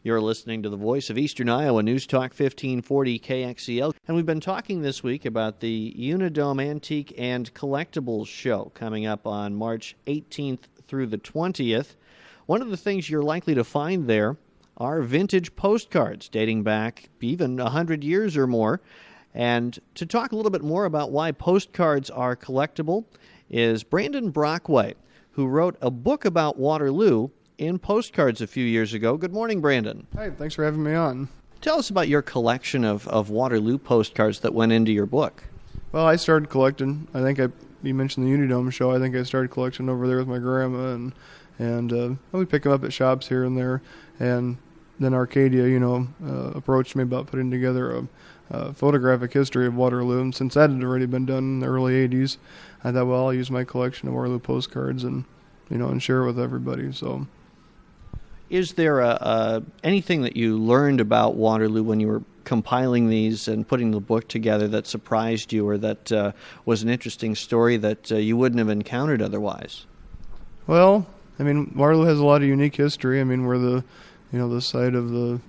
You're listening to the Voice of Eastern Iowa, News Talk 1540 KXEL. And we've been talking this week about the Unidome Antique and Collectibles Show coming up on March 18th through the 20th. One of the things you're likely to find there are vintage postcards dating back even 100 years or more. And to talk a little bit more about why postcards are collectible is Brandon Brockway, who wrote a book about Waterloo in Postcards a few years ago. Good morning, Brandon. Hi, thanks for having me on. Tell us about your collection of Waterloo postcards that went into your book. Well, I started collecting. You mentioned the Unidome show. I think I started collecting over there with my grandma, and we pick them up at shops here and there. And then Arcadia, approached me about putting together a photographic history of Waterloo. And since that had already been done in the early 80s, I thought, well, I'll use my collection of Waterloo postcards and share it with everybody. So. Is there anything that you learned about Waterloo when you were compiling these and putting the book together that surprised you, or that was an interesting story that you wouldn't have encountered otherwise? Well, Waterloo has a lot of unique history. We're the site of the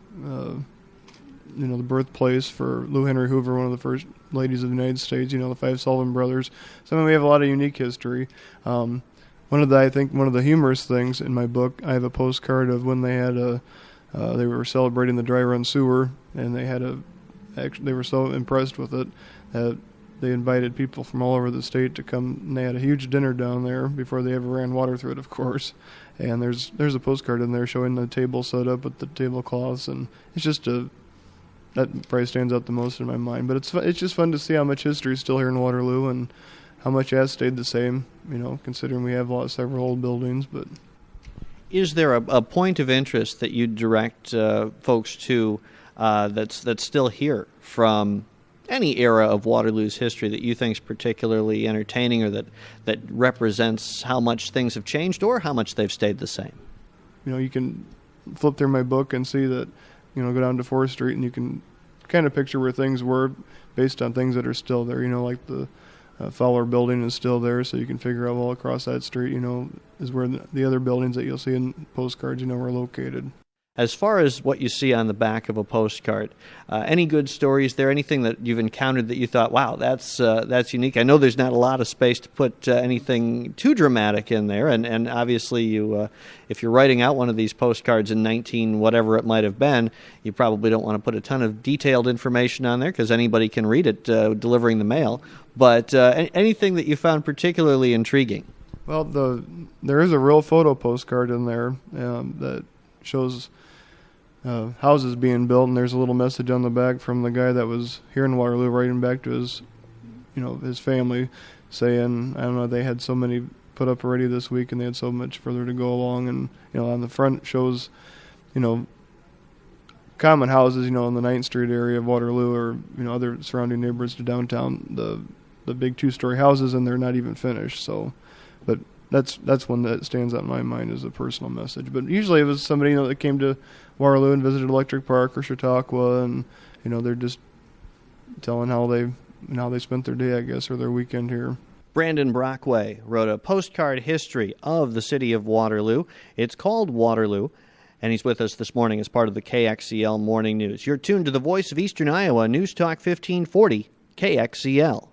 the birthplace for Lou Henry Hoover, one of the first ladies of the United States. The five Sullivan brothers. So we have a lot of unique history. One of the humorous things in my book, I have a postcard of when they had they were celebrating the dry run sewer, and they were so impressed with it that they invited people from all over the state to come, and they had a huge dinner down there before they ever ran water through it, of course. And there's a postcard in there showing the table set up with the tablecloths, and it's just that probably stands out the most in my mind. But it's just fun to see how much history is still here in Waterloo, and how much has stayed the same, considering we have several old buildings. But is there a point of interest that you direct folks to that's still here from any era of Waterloo's history that you think is particularly entertaining, or that represents how much things have changed or how much they've stayed the same? You can flip through my book and see that, go down to 4th Street, and you can kind of picture where things were based on things that are still there, like the Fowler building is still there, so you can figure out all across that street, is where the other buildings that you'll see in postcards, are located. As far as what you see on the back of a postcard, any good stories there? Anything that you've encountered that you thought, wow, that's unique? I know there's not a lot of space to put anything too dramatic in there, and obviously you, if you're writing out one of these postcards in 19 whatever it might have been, you probably don't want to put a ton of detailed information on there because anybody can read it delivering the mail. But anything that you found particularly intriguing? Well, there is a real photo postcard in there that shows houses being built, and there's a little message on the back from the guy that was here in Waterloo, writing back to his family, saying, I don't know, they had so many put up already this week, and they had so much further to go along. And on the front shows, common houses, in the 9th Street area of Waterloo, or other surrounding neighborhoods to downtown, the big 2-story houses, and they're not even finished. So, but that's one that stands out in my mind as a personal message. But usually it was somebody that came to Waterloo and visited Electric Park or Chautauqua, and they're just telling how they spent their day, I guess, or their weekend here. Brandon Brockway wrote a postcard history of the city of Waterloo. It's called Waterloo, and he's with us this morning as part of the KXEL Morning News. You're tuned to the Voice of Eastern Iowa, News Talk 1540 KXEL.